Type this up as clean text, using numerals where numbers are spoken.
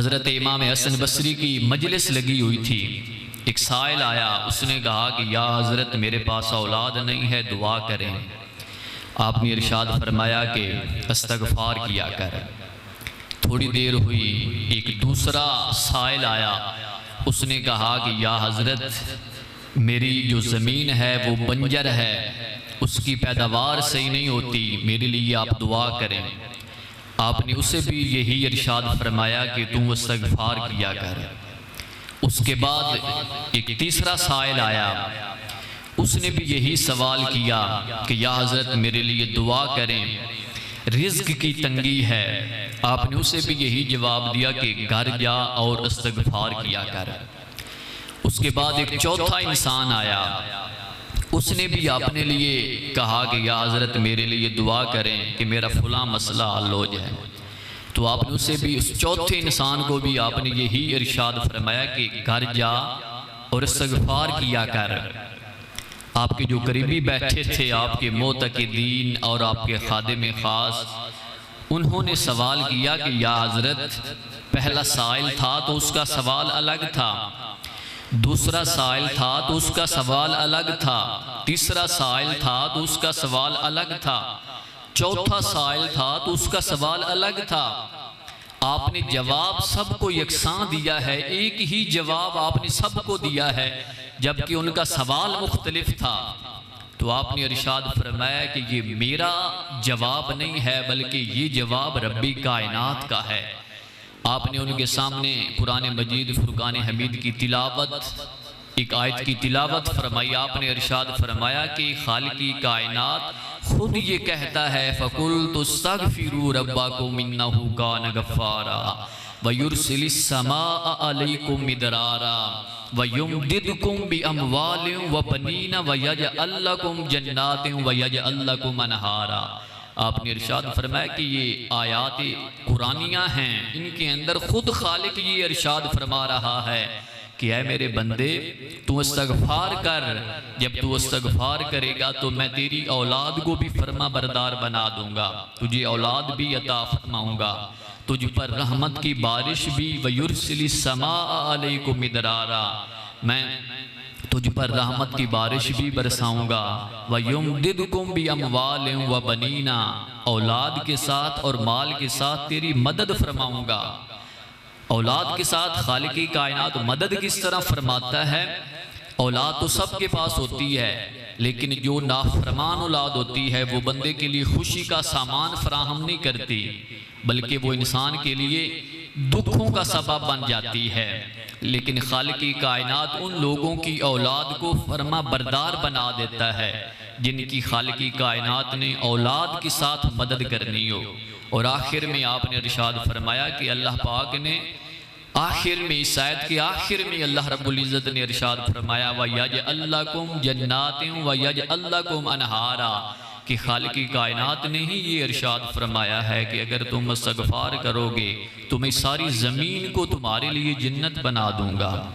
حضرت امام حسن بصری کی مجلس لگی ہوئی تھی، ایک سائل آیا، اس نے کہا کہ یا حضرت میرے پاس اولاد نہیں ہے، دعا کریں۔ آپ نے ارشاد فرمایا کہ استغفار کیا کر۔ تھوڑی دیر ہوئی، ایک دوسرا سائل آیا، اس نے کہا کہ یا حضرت میری جو زمین ہے وہ بنجر ہے، اس کی پیداوار صحیح نہیں ہوتی، میرے لیے آپ دعا کریں۔ آپ نے اسے بھی یہی ارشاد فرمایا کہ تم استغفار کیا کر۔ اس کے بعد ایک تیسرا سائل آیا، اس نے بھی یہی سوال کیا کہ یا حضرت میرے لیے دعا کریں، رزق کی تنگی ہے۔ آپ نے اسے بھی یہی جواب دیا کہ گھر جا اور استغفار کیا کر۔ اس کے بعد ایک چوتھا انسان آیا، اس نے بھی اپنے لیے کہا کہ یا حضرت میرے لیے دعا کریں کہ میرا فلاں مسئلہ حل ہو جائے۔ تو آپ نے اسے بھی، اس چوتھے انسان کو بھی آپ نے یہی ارشاد فرمایا کہ گھر جا اور استغفار کیا کر۔ آپ کے جو قریبی بیٹھے تھے، آپ کے معتقدین اور آپ کے خادم خاص، انہوں نے سوال کیا کہ یا حضرت پہلا سائل تھا تو اس کا سوال الگ تھا، دوسرا سائل تھا تو اس کا سوال الگ تھا، تیسرا سائل تھا تو اس کا سوال الگ تھا، چوتھا سائل تھا تو اس کا سوال الگ تھا۔ آپ نے جواب سب کو یکساں دیا ہے، ایک ہی جواب آپ نے سب کو دیا ہے، جبکہ ان کا سوال مختلف تھا۔ تو آپ نے ارشاد فرمایا کہ یہ میرا جواب نہیں ہے، بلکہ یہ جواب ربی کائنات کا ہے۔ آپ نے ان کے سامنے قرآن مجید فرقان حمید کی تلاوت، ایک آیت کی تلاوت فرمائی۔ آپ نے ارشاد فرمایا کہ خالقی کائنات خود یہ کہتا ہے فَقُلْتُ اسْتَغْفِرُوا رَبَّكُمْ إِنَّهُ كَانَ غَفَّارًا وَيُرْسِلِ السَّمَاءَ عَلَيْكُمْ مِدْرَارًا وَيُمْدِدْكُمْ بِأَمْوَالٍ وَبَنِينَ وَيَجْعَلْ لَكُمْ جَنَّاتٍ وَيَجْعَلْ لَكُمْ أَنْهَارًا۔ آپ نے ارشاد فرمایا کہ یہ آیات قرآنیہ ہیں، ان کے اندر خود خالق یہ ارشاد فرما رہا ہے کہ اے میرے بندے تو استغفار کر، جب تو استغفار کرے گا تو میں تیری اولاد کو بھی فرما بردار بنا دوں گا، تجھے اولاد بھی عطا فرماؤں گا، تجھ پر رحمت کی بارش بھی، وَيُرْسِلِ السَّمَاءَ عَلَيْكُمْ مِدْرَارًا، میں تجھ پر رحمت کی بارش بھی برساؤں گا، وَيُمْدِدْكُمْ بِأَمْوَالٍ وَبَنِينَ، اولاد کے ساتھ اور مال کے ساتھ تیری مدد فرماؤں گا۔ اولاد کے ساتھ خالقی کائنات مدد کس طرح فرماتا ہے؟ اولاد تو سب کے پاس ہوتی ہے، لیکن جو نافرمان اولاد ہوتی ہے وہ بندے کے لیے خوشی کا سامان فراہم نہیں کرتی، بلکہ وہ انسان کے لیے دکھوں کا سبب بن جاتی ہے۔ لیکن خالقی کائنات ان لوگوں کی اولاد کو فرما بردار بنا دیتا ہے جن کی خالقی کائنات نے اولاد کے ساتھ مدد کرنی ہو۔ اور آخر میں آپ نے ارشاد فرمایا کہ اللہ پاک نے آخر میں، اس آیت کے آخر میں اللہ رب العزت نے ارشاد فرمایا وَيَجْعَلْ لَكُمْ جَنَّاتٍ وَيَجْعَلْ لَكُمْ أَنْهَارًا، کہ خالقی کائنات نے ہی یہ ارشاد فرمایا ہے کہ اگر تم استغفار کرو گے تو میں ساری زمین کو تمہارے لیے جنت بنا دوں گا۔